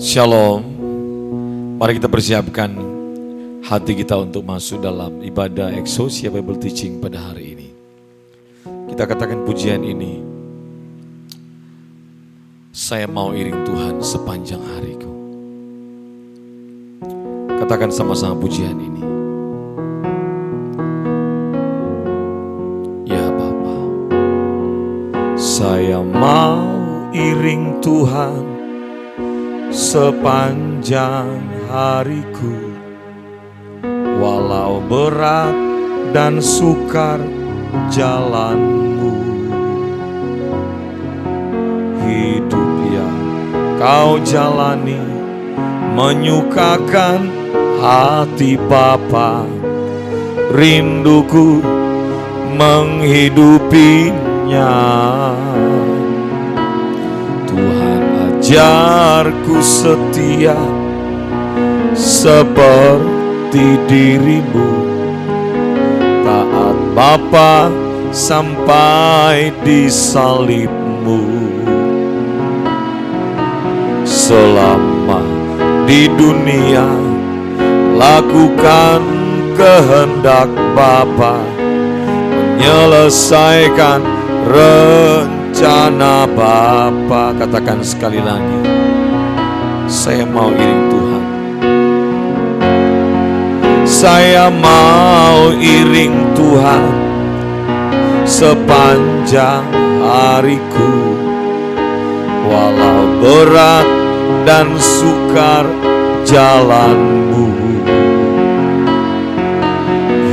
Shalom. Mari kita persiapkan hati kita untuk masuk dalam ibadah Exousia Bible Teaching pada hari ini. Kita katakan pujian ini. Saya mau iring Tuhan sepanjang hariku. Katakan sama-sama pujian ini. Ya Bapa, saya mau iring Tuhan sepanjang hariku, walau berat dan sukar jalanmu. Hidup yang kau jalani menyukakan hati Bapa, rinduku menghidupinya. Tuhan, ajarku setia seperti dirimu, taat Bapa sampai di salibmu. Selama di dunia lakukan kehendak Bapa, menyelesaikan rencana Bapa. Katakan sekali lagi, saya mau iring Tuhan. Saya mau iring Tuhan sepanjang hariku, walau berat dan sukar jalanmu.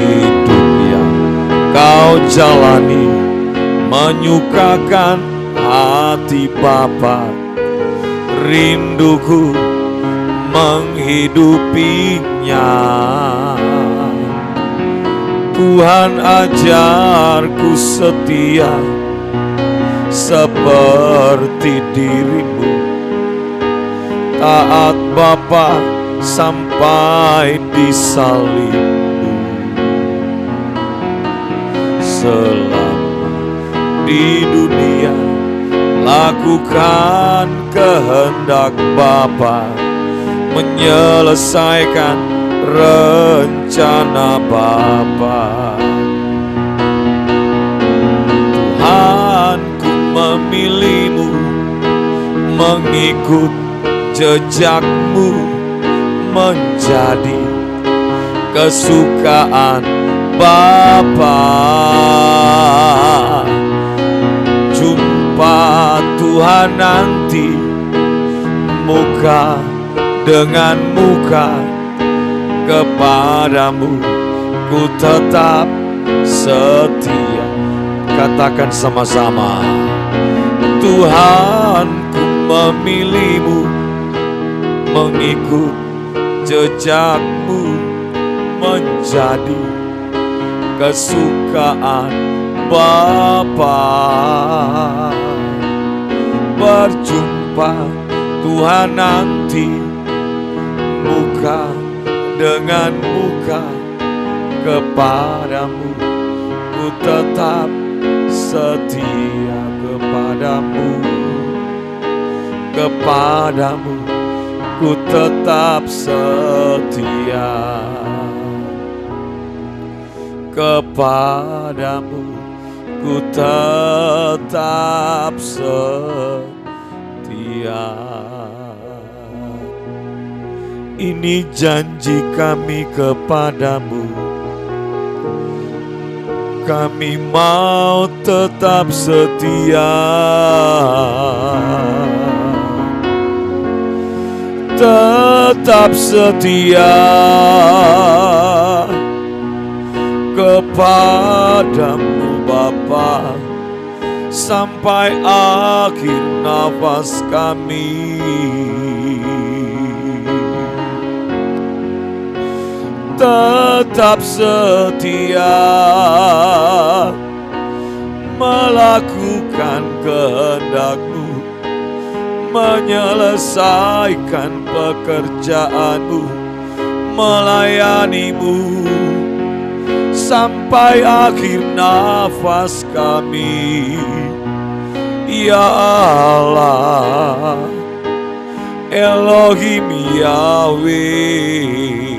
Hidup yang kau jalani menyukakan hati Bapa, rinduku menghidupinya. Tuhan, ajarku setia seperti dirimu, taat Bapa sampai di salibmu. Selama di dunia lakukan kehendak Bapa, menyelesaikan rencana Bapa. Tuhan, ku memilihmu, mengikut jejakmu, menjadi kesukaan Bapa. Jumpa Tuhan nanti, muka dengan muka, kepadamu ku tetap setia. Katakan sama-sama, Tuhan, ku memilihmu, mengikut jejakmu, menjadi kesukaan Bapa. Berjumpa Tuhan nanti, muka dengan muka, kepadamu ku tetap setia. Kepadamu ku tetap setia. Kepadamu ku tetap setia. Ini janji kami kepadamu, kami mau tetap setia. Tetap setia kepadamu Bapa, sampai akhir nafas kami. Tetap setia melakukan kehendak-Mu, menyelesaikan pekerjaan-Mu, melayani-Mu sampai akhir nafas kami. Ya Allah, Elohim Yahweh,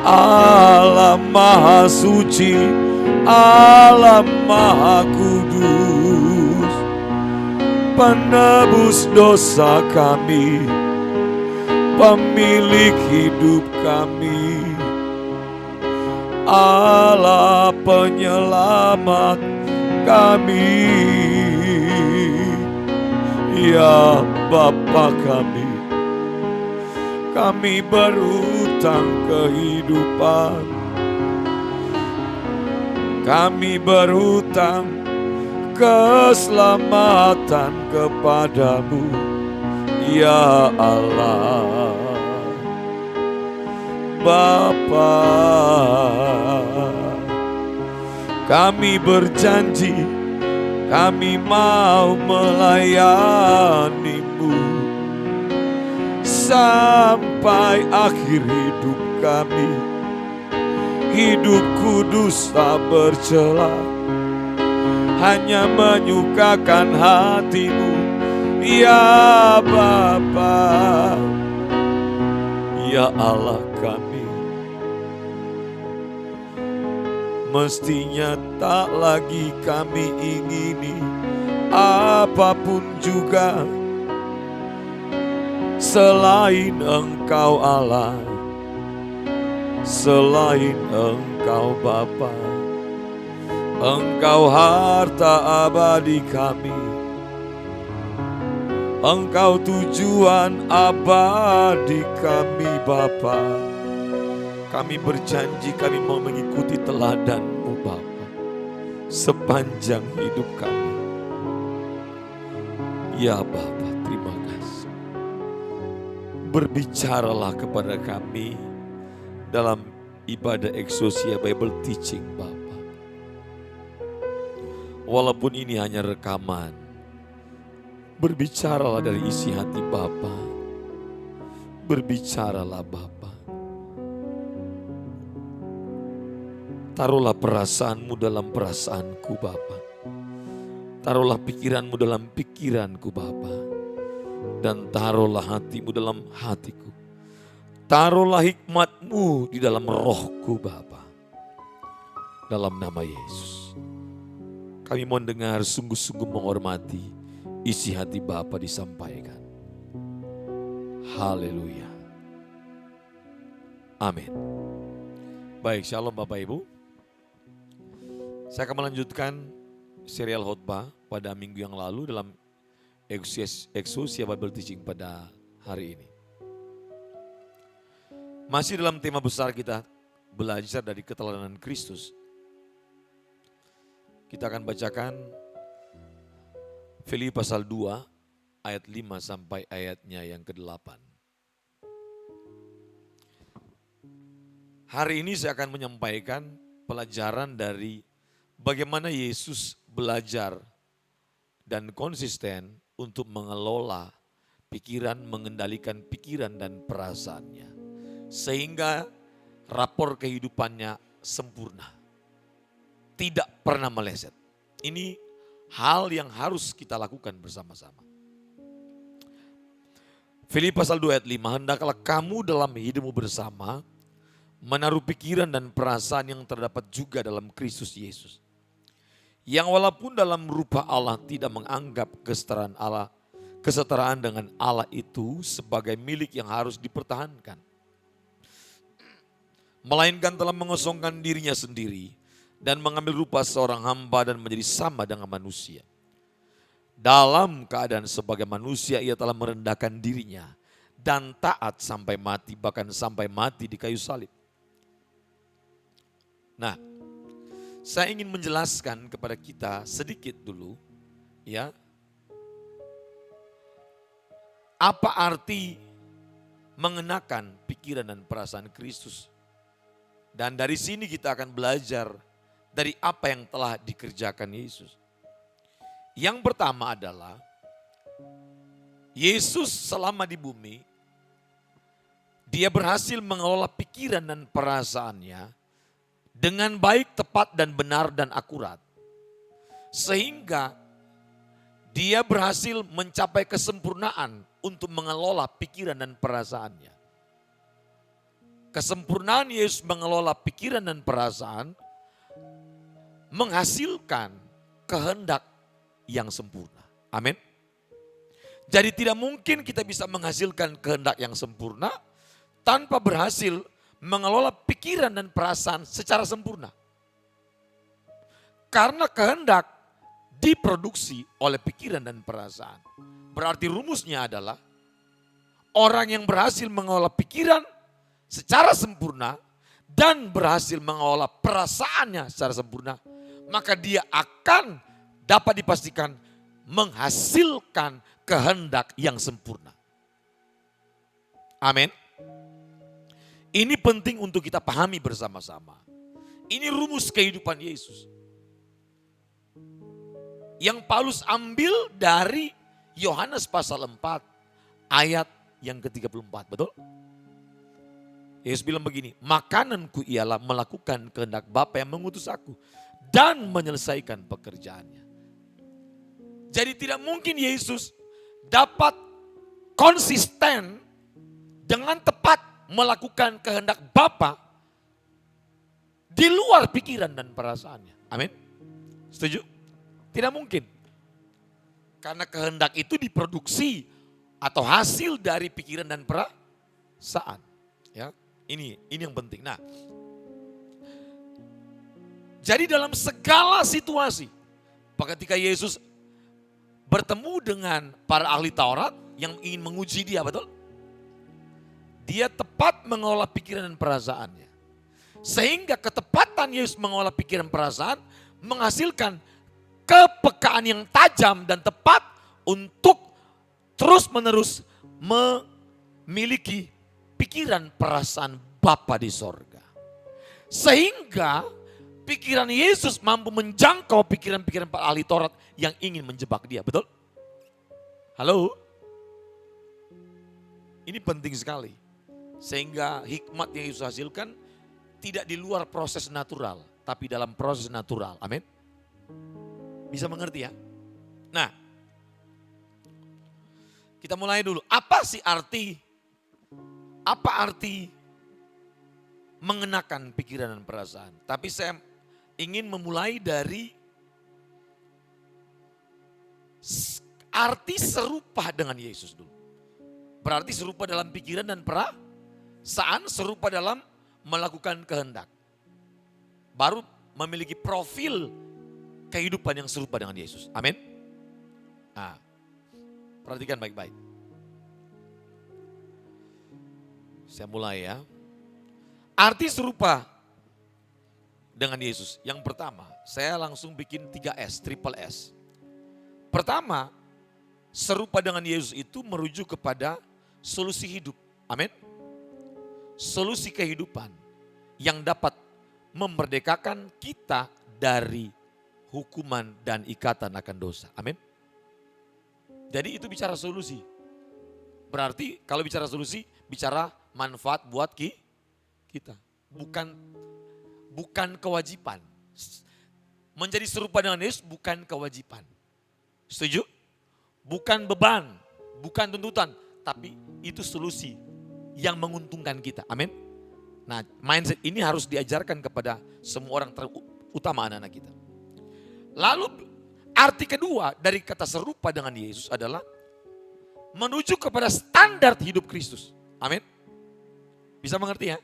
Allah Maha Suci, Allah Maha Kudus, penebus dosa kami, pemilik hidup kami, Allah penyelamat kami, ya Bapa kami berhutang kehidupan, kami berhutang keselamatan kepadamu, ya Allah. Bapa, kami berjanji, kami mau melayanimu sampai akhir hidup kami. Hidup kudus tak bercela, hanya menyukakan hatimu, ya Bapa, ya Allah kami. Mestinya tak lagi kami ingini apapun juga selain Engkau Allah, selain Engkau Bapa. Engkau harta abadi kami, Engkau tujuan abadi kami Bapa. Kami berjanji kami mau mengikuti teladan-Mu Bapa sepanjang hidup kami. Ya Bapa, terima kasih. Berbicaralah kepada kami dalam ibadah Exousia Bible Teaching Bapa. Walaupun ini hanya rekaman, berbicaralah dari isi hati Bapa. Berbicaralah Bapa. Taruhlah perasaanmu dalam perasaanku Bapa. Taruhlah pikiranmu dalam pikiranku Bapa. Dan taruhlah hatimu dalam hatiku. Taruhlah hikmatmu di dalam rohku Bapa. Dalam nama Yesus. Kami mau dengar sungguh-sungguh menghormati isi hati Bapa disampaikan. Haleluya. Amin. Baik, shalom Bapak Ibu. Saya akan melanjutkan serial khotbah pada minggu yang lalu dalam Exousia Bible Teaching pada hari ini. Masih dalam tema besar kita, belajar dari keteladanan Kristus. Kita akan bacakan Filipi pasal 2 ayat 5 sampai ayatnya yang ke-8. Hari ini saya akan menyampaikan pelajaran dari bagaimana Yesus belajar dan konsisten untuk mengelola pikiran, mengendalikan pikiran dan perasaannya. Sehingga rapor kehidupannya sempurna. Tidak pernah meleset. Ini hal yang harus kita lakukan bersama-sama. Filipi pasal 2 ayat 5, hendaklah kamu dalam hidupmu bersama menaruh pikiran dan perasaan yang terdapat juga dalam Kristus Yesus. Yang walaupun dalam rupa Allah tidak menganggap kesetaraan dengan Allah itu sebagai milik yang harus dipertahankan. Melainkan telah mengosongkan dirinya sendiri dan mengambil rupa seorang hamba dan menjadi sama dengan manusia. Dalam keadaan sebagai manusia ia telah merendahkan dirinya dan taat sampai mati, bahkan sampai mati di kayu salib. Nah, saya ingin menjelaskan kepada kita sedikit dulu, ya, apa arti mengenakan pikiran dan perasaan Kristus. Dan dari sini kita akan belajar dari apa yang telah dikerjakan Yesus. Yang pertama adalah Yesus selama di bumi, dia berhasil mengelola pikiran dan perasaannya dengan baik, tepat, dan benar, dan akurat. Sehingga Dia berhasil mencapai kesempurnaan untuk mengelola pikiran dan perasaannya. Kesempurnaan Yesus mengelola pikiran dan perasaan menghasilkan kehendak yang sempurna. Amin. Jadi tidak mungkin kita bisa menghasilkan kehendak yang sempurna tanpa berhasil mengelola pikiran dan perasaan secara sempurna. Karena kehendak diproduksi oleh pikiran dan perasaan. Berarti rumusnya adalah orang yang berhasil mengelola pikiran secara sempurna dan berhasil mengelola perasaannya secara sempurna, maka dia akan dapat dipastikan menghasilkan kehendak yang sempurna. Amin. Ini penting untuk kita pahami bersama-sama. Ini rumus kehidupan Yesus. Yang Paulus ambil dari Yohanes pasal 4 ayat yang ke-34, betul? Yesus bilang begini, makananku ialah melakukan kehendak Bapa yang mengutus aku dan menyelesaikan pekerjaannya. Jadi tidak mungkin Yesus dapat konsisten dengan tepat melakukan kehendak Bapa di luar pikiran dan perasaannya. Amin. Setuju? Tidak mungkin. Karena kehendak itu diproduksi atau hasil dari pikiran dan perasaan. Ya. Ini yang penting. Nah, jadi dalam segala situasi, ketika Yesus bertemu dengan para ahli Taurat yang ingin menguji dia, betul? Dia tepat mengolah pikiran dan perasaannya. Sehingga ketepatan Yesus mengolah pikiran dan perasaan menghasilkan kepekaan yang tajam dan tepat untuk terus-menerus memiliki pikiran perasaan Bapa di sorga. Sehingga pikiran Yesus mampu menjangkau pikiran-pikiran para ahli Taurat yang ingin menjebak dia. Betul? Halo? Ini penting sekali. Sehingga hikmat yang Yesus hasilkan tidak di luar proses natural, tapi dalam proses natural. Amin? Bisa mengerti ya? Nah, kita mulai dulu. Apa arti mengenakan pikiran dan perasaan? Tapi saya ingin memulai dari arti serupa dengan Yesus dulu. Berarti serupa dalam pikiran dan perasaan, serupa dalam melakukan kehendak. Baru memiliki profil kehidupan yang serupa dengan Yesus. Amin. Nah, perhatikan baik-baik. Saya mulai ya. Arti serupa dengan Yesus. Yang pertama, saya langsung bikin 3S, triple S. Pertama, serupa dengan Yesus itu merujuk kepada solusi hidup. Amin. Solusi kehidupan yang dapat memerdekakan kita dari hukuman dan ikatan akan dosa. Amin. Jadi itu bicara solusi. Berarti kalau bicara solusi, bicara manfaat buat kita. Bukan kewajiban. Menjadi serupa dengan Yesus bukan kewajiban. Setuju? Bukan beban, bukan tuntutan. Tapi itu solusi yang menguntungkan kita. Amin. Nah, mindset ini harus diajarkan kepada semua orang, terutama anak-anak kita. Lalu arti kedua dari kata serupa dengan Yesus adalah menuju kepada standar hidup Kristus. Amin. Bisa mengerti ya?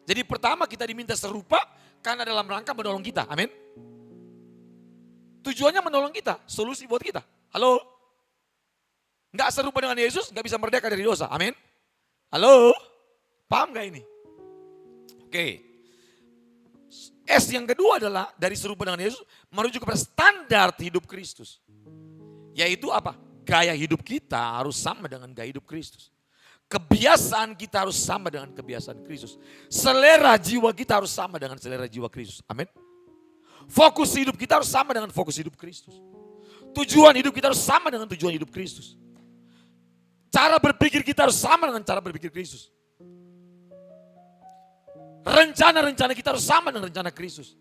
Jadi pertama kita diminta serupa karena dalam rangka menolong kita. Amin. Tujuannya menolong kita, solusi buat kita. Halo? Nggak serupa dengan Yesus, nggak bisa merdeka dari dosa. Amin. Halo? Paham gak ini? Oke. S yang kedua adalah dari serupa dengan Yesus menuju kepada standar hidup Kristus. Yaitu apa? Gaya hidup kita harus sama dengan gaya hidup Kristus. Kebiasaan kita harus sama dengan kebiasaan Kristus. Selera jiwa kita harus sama dengan selera jiwa Kristus. Amin. Fokus hidup kita harus sama dengan fokus hidup Kristus. Tujuan hidup kita harus sama dengan tujuan hidup Kristus. Cara berpikir kita harus sama dengan cara berpikir Kristus. Rencana-rencana kita harus sama dengan rencana Kristus.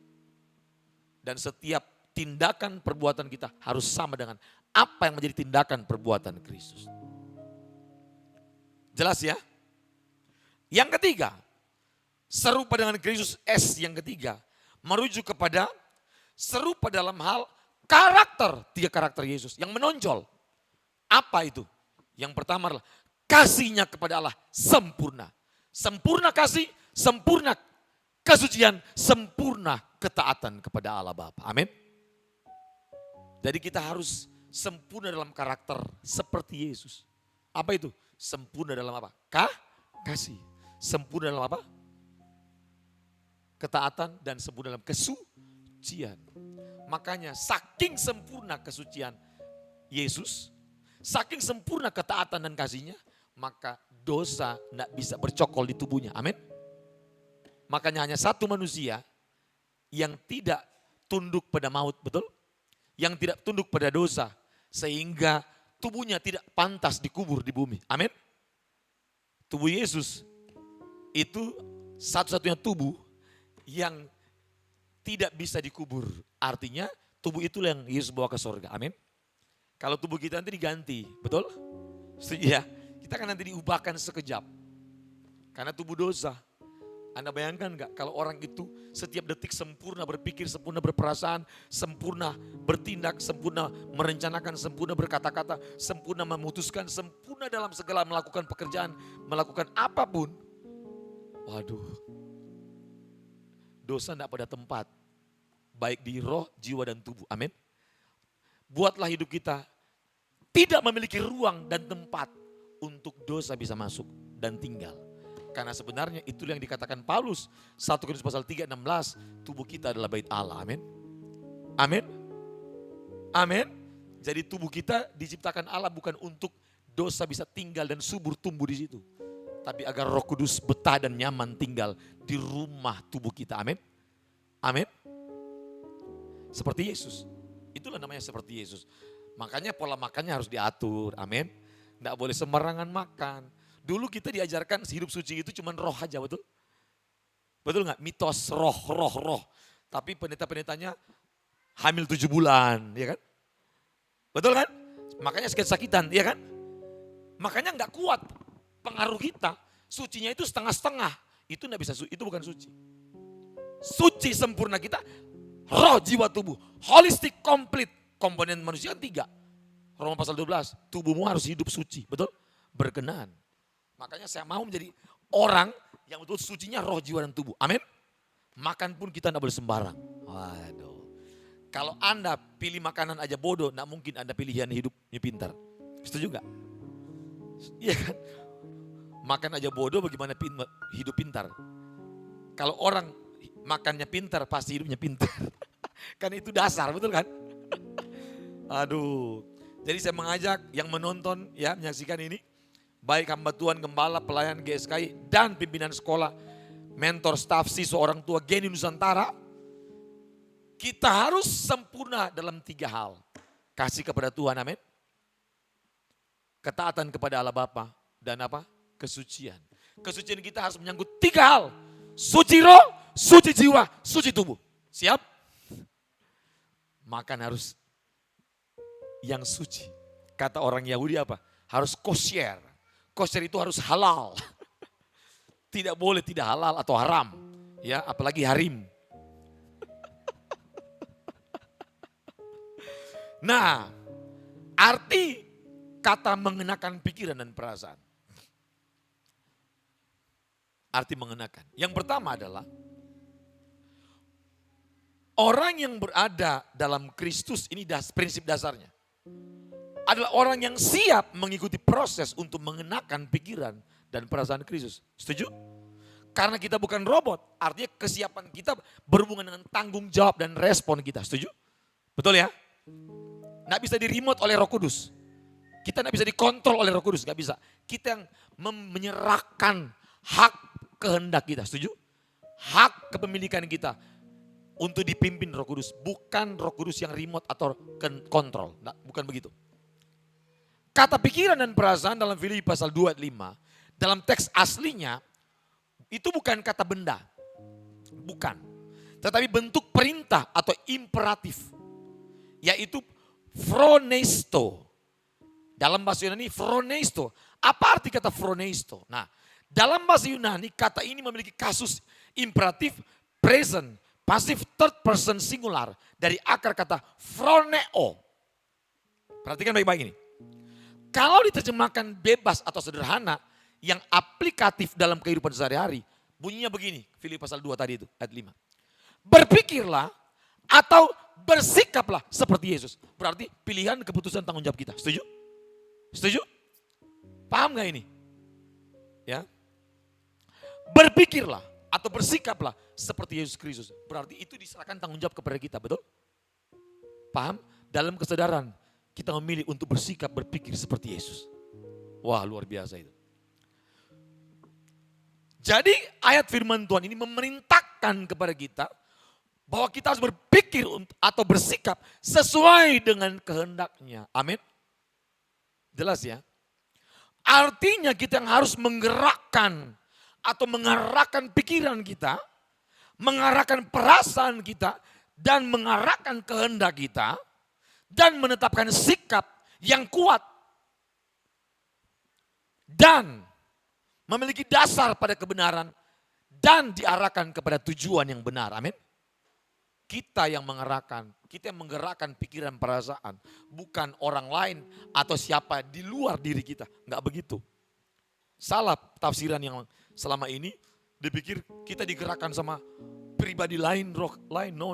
Dan setiap tindakan perbuatan kita harus sama dengan apa yang menjadi tindakan perbuatan Kristus. Jelas ya? Yang ketiga, serupa dengan Kristus, S yang ketiga, merujuk kepada serupa dalam hal karakter, 3 karakter Yesus yang menonjol. Apa itu? Yang pertama adalah kasihnya kepada Allah sempurna. Sempurna kasih, sempurna kesucian, sempurna ketaatan kepada Allah Bapa. Amin. Jadi kita harus sempurna dalam karakter seperti Yesus. Apa itu? Sempurna dalam apa? Kasih. Sempurna dalam apa? Ketaatan dan sempurna dalam kesucian. Makanya saking sempurna kesucian Yesus, saking sempurna ketaatan dan kasihnya, maka dosa tidak bisa bercokol di tubuhnya. Amin. Makanya hanya satu manusia yang tidak tunduk pada maut, betul? Yang tidak tunduk pada dosa, sehingga tubuhnya tidak pantas dikubur di bumi. Amin. Tubuh Yesus itu satu-satunya tubuh yang tidak bisa dikubur. Artinya tubuh itulah yang Yesus bawa ke surga. Amin. Kalau tubuh kita nanti diganti, betul? Setuju ya? Kita kan nanti diubahkan sekejap. Karena tubuh dosa. Anda bayangkan gak kalau orang itu setiap detik sempurna berpikir, sempurna berperasaan, sempurna bertindak, sempurna merencanakan, sempurna berkata-kata, sempurna memutuskan, sempurna dalam segala melakukan pekerjaan, melakukan apapun. Waduh, dosa tidak pada tempat, baik di roh, jiwa dan tubuh. Amin. Buatlah hidup kita tidak memiliki ruang dan tempat untuk dosa bisa masuk dan tinggal. Karena sebenarnya itulah yang dikatakan Paulus 1 Korintus pasal 3:16, tubuh kita adalah bait Allah. Amin. Amin. Amin. Jadi tubuh kita diciptakan Allah bukan untuk dosa bisa tinggal dan subur tumbuh di situ, tapi agar Roh Kudus betah dan nyaman tinggal di rumah tubuh kita. Amin. Amin. Seperti Yesus. Itulah namanya seperti Yesus. Makanya pola makannya harus diatur. Amin. Tidak boleh sembarangan makan. Dulu kita diajarkan hidup suci itu cuma roh aja, betul? Betul nggak? Mitos roh. Tapi pendeta-pendetanya hamil 7 bulan, ya kan? Betul kan? Makanya sakit-sakitan, ya kan? Makanya nggak kuat pengaruh kita. Sucinya itu setengah-setengah. Itu nggak bisa, itu bukan suci. Suci sempurna kita, roh, jiwa, tubuh. Holistik, komplit. Komponen manusia 3. Roma pasal 12, tubuhmu harus hidup suci, betul? Berkenan. Makanya saya mau menjadi orang yang betul sucinya roh, jiwa, dan tubuh. Amin. Makan pun kita tidak boleh sembarang. Waduh. Kalau Anda pilih makanan aja bodoh, tidak mungkin Anda pilihan hidupnya pintar. Setuju gak? Iya kan? Makan aja bodoh bagaimana hidup pintar. Kalau orang makannya pintar pasti hidupnya pintar. Kan itu dasar, betul kan? Aduh. Jadi saya mengajak yang menonton ya menyaksikan ini, baik hamba Tuhan, gembala, pelayan GSKI, dan pimpinan sekolah, mentor, staf, siswa, orang tua, Geni Nusantara. Kita harus sempurna dalam 3 hal. Kasih kepada Tuhan, amin. Ketaatan kepada Allah Bapa, dan apa? Kesucian. Kesucian kita harus menyangkut 3 hal. Suci roh, suci jiwa, suci tubuh. Siap? Makan harus yang suci. Kata orang Yahudi apa? Harus kosher. Kosher itu harus halal. Tidak boleh tidak halal atau haram. Ya, apalagi harim. Nah, arti kata mengenakan pikiran dan perasaan. Arti mengenakan. Yang pertama adalah orang yang berada dalam Kristus, ini prinsip dasarnya. Adalah orang yang siap mengikuti proses untuk mengenakan pikiran dan perasaan Kristus. Setuju? Karena kita bukan robot, artinya kesiapan kita berhubungan dengan tanggung jawab dan respon kita. Setuju? Betul ya? Nggak bisa di-remote oleh Roh Kudus. Kita nggak bisa dikontrol oleh Roh Kudus, nggak bisa. Kita yang menyerahkan hak kehendak kita. Setuju? Hak kepemilikan kita untuk dipimpin Roh Kudus. Bukan Roh Kudus yang remote atau kontrol. Nggak, bukan begitu. Kata pikiran dan perasaan dalam Filipi pasal 2 ayat 5. Dalam teks aslinya itu bukan kata benda. Bukan. Tetapi bentuk perintah atau imperatif. Yaitu phronesto. Dalam bahasa Yunani phronesto. Apa arti kata phronesto? Nah, dalam bahasa Yunani kata ini memiliki kasus imperatif present, passive third person singular dari akar kata phroneo. Perhatikan baik-baik ini. Kalau diterjemahkan bebas atau sederhana yang aplikatif dalam kehidupan sehari-hari, bunyinya begini, Filipi pasal 2 tadi itu, ayat 5. Berpikirlah atau bersikaplah seperti Yesus. Berarti pilihan, keputusan, tanggung jawab kita. Setuju? Setuju? Paham gak ini? Ya. Berpikirlah atau bersikaplah seperti Yesus Kristus. Berarti itu diserahkan tanggung jawab kepada kita, betul? Paham? Dalam kesadaran kita memilih untuk bersikap, berpikir seperti Yesus. Wah, luar biasa itu. Jadi ayat firman Tuhan ini memerintahkan kepada kita bahwa kita harus berpikir atau bersikap sesuai dengan kehendaknya. Amin. Jelas ya. Artinya kita yang harus menggerakkan atau mengarahkan pikiran kita, mengarahkan perasaan kita, dan mengarahkan kehendak kita, dan menetapkan sikap yang kuat, dan memiliki dasar pada kebenaran, dan diarahkan kepada tujuan yang benar. Amin. Kita yang mengarahkan, kita yang menggerakkan pikiran perasaan. Bukan orang lain atau siapa di luar diri kita. Enggak begitu. Salah tafsiran yang selama ini dipikir kita digerakkan sama pribadi lain, roh lain. No,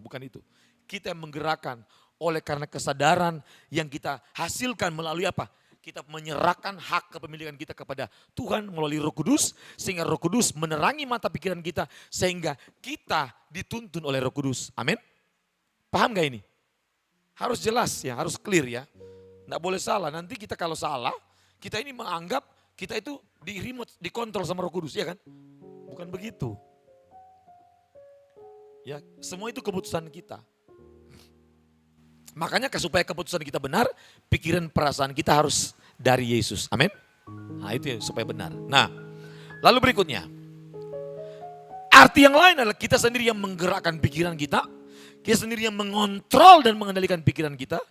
bukan itu. Kita yang menggerakkan oleh karena kesadaran yang kita hasilkan melalui apa? Kita menyerahkan hak kepemilikan kita kepada Tuhan melalui Roh Kudus, sehingga Roh Kudus menerangi mata pikiran kita, sehingga kita dituntun oleh Roh Kudus. Amin. Paham gak ini? Harus jelas ya, harus clear ya. Nggak boleh salah, nanti kita kalau salah, kita ini menganggap kita itu di remote, dikontrol sama Roh Kudus, ya kan? Bukan begitu. Ya, semua itu keputusan kita. Makanya supaya keputusan kita benar, pikiran perasaan kita harus dari Yesus. Amin. Nah itu ya, supaya benar. Nah lalu berikutnya. Arti yang lain adalah kita sendiri yang menggerakkan pikiran kita. Kita sendiri yang mengontrol dan mengendalikan pikiran kita.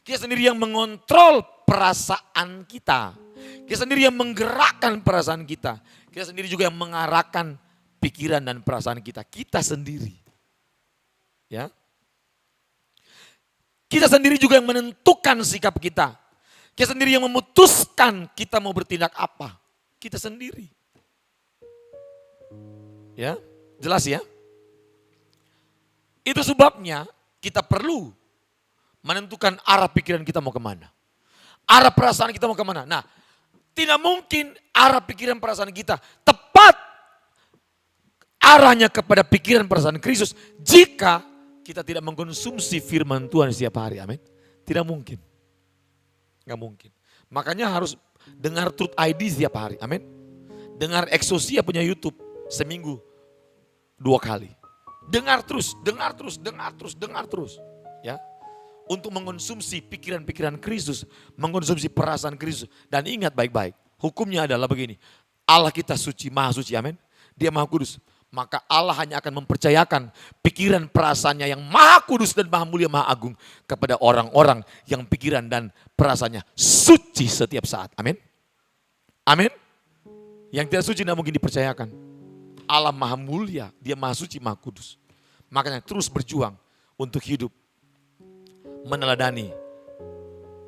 Kita sendiri yang mengontrol perasaan kita. Kita sendiri yang menggerakkan perasaan kita. Kita sendiri juga yang mengarahkan pikiran dan perasaan kita. Kita sendiri. Ya. Kita sendiri juga yang menentukan sikap kita. Kita sendiri yang memutuskan kita mau bertindak apa. Kita sendiri. Ya, jelas ya. Itu sebabnya kita perlu menentukan arah pikiran kita mau kemana. Arah perasaan kita mau kemana. Nah, tidak mungkin arah pikiran perasaan kita tepat arahnya kepada pikiran perasaan Kristus jika kita tidak mengkonsumsi firman Tuhan setiap hari, amin. Tidak mungkin. Gak mungkin. Makanya harus dengar Truth ID setiap hari, amin. Dengar Exosia punya YouTube seminggu 2 kali. Dengar terus. Ya. Untuk mengkonsumsi pikiran-pikiran Kristus, mengkonsumsi perasaan Kristus. Dan ingat baik-baik, hukumnya adalah begini. Allah kita suci, maha suci, amin. Dia maha kudus. Maka Allah hanya akan mempercayakan pikiran perasaannya yang maha kudus dan maha mulia, maha agung kepada orang-orang yang pikiran dan perasaannya suci setiap saat. Amin. Amin. Yang tidak suci tidak mungkin dipercayakan. Allah maha mulia, dia maha suci, maha kudus. Makanya terus berjuang untuk hidup meneladani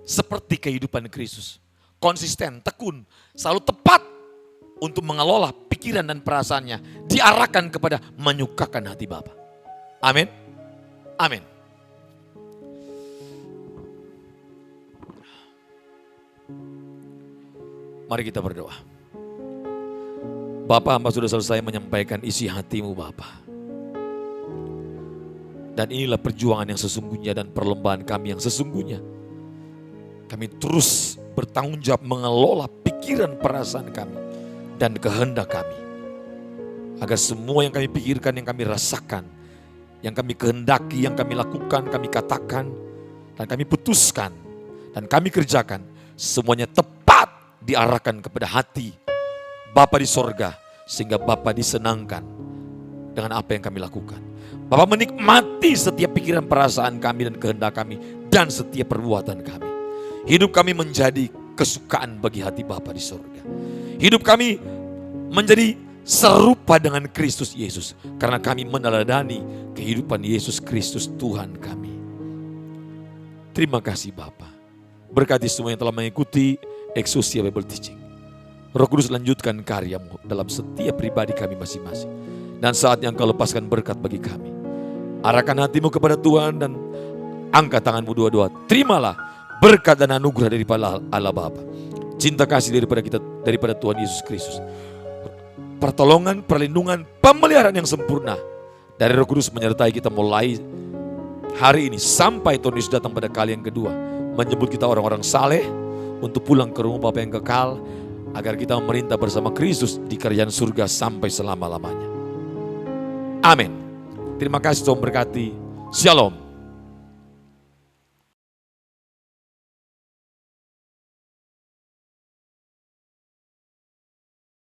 seperti kehidupan Kristus. Konsisten, tekun, selalu tepat untuk mengelola pikiran dan perasaannya diarahkan kepada menyukakan hati Bapa. Amin. Amin. Mari kita berdoa. Bapa, hamba sudah selesai menyampaikan isi hatimu Bapa. Dan inilah perjuangan yang sesungguhnya dan perlombaan kami yang sesungguhnya. Kami terus bertanggung jawab mengelola pikiran perasaan kami dan kehendak kami. Agar semua yang kami pikirkan, yang kami rasakan, yang kami kehendaki, yang kami lakukan, kami katakan, dan kami putuskan, dan kami kerjakan, semuanya tepat diarahkan kepada hati Bapa di sorga, sehingga Bapa disenangkan dengan apa yang kami lakukan. Bapa menikmati setiap pikiran perasaan kami dan kehendak kami dan setiap perbuatan kami. Hidup kami menjadi kesukaan bagi hati Bapa di surga. Hidup kami menjadi serupa dengan Kristus Yesus karena kami meneladani kehidupan Yesus Kristus Tuhan kami. Terima kasih Bapa. Berkati semua yang telah mengikuti Exousia Bible Teaching. Roh Kudus lanjutkan karya-Mu dalam setiap pribadi kami masing-masing. Dan saat yang Kau lepaskan berkat bagi kami. Arahkan hatimu kepada Tuhan dan angkat tanganmu dua-dua. Terimalah berkat dan anugerah daripada Allah Bapa. Cinta kasih daripada Tuhan Yesus Kristus. Pertolongan, perlindungan, pemeliharaan yang sempurna dari Roh Kudus menyertai kita mulai hari ini sampai Tuhan Yesus datang pada kali yang kedua, menyebut kita orang-orang saleh untuk pulang ke rumah Bapa yang kekal, agar kita memerintah bersama Kristus di kerajaan surga sampai selama-lamanya. Amin. Terima kasih, Tuhan berkati. Shalom.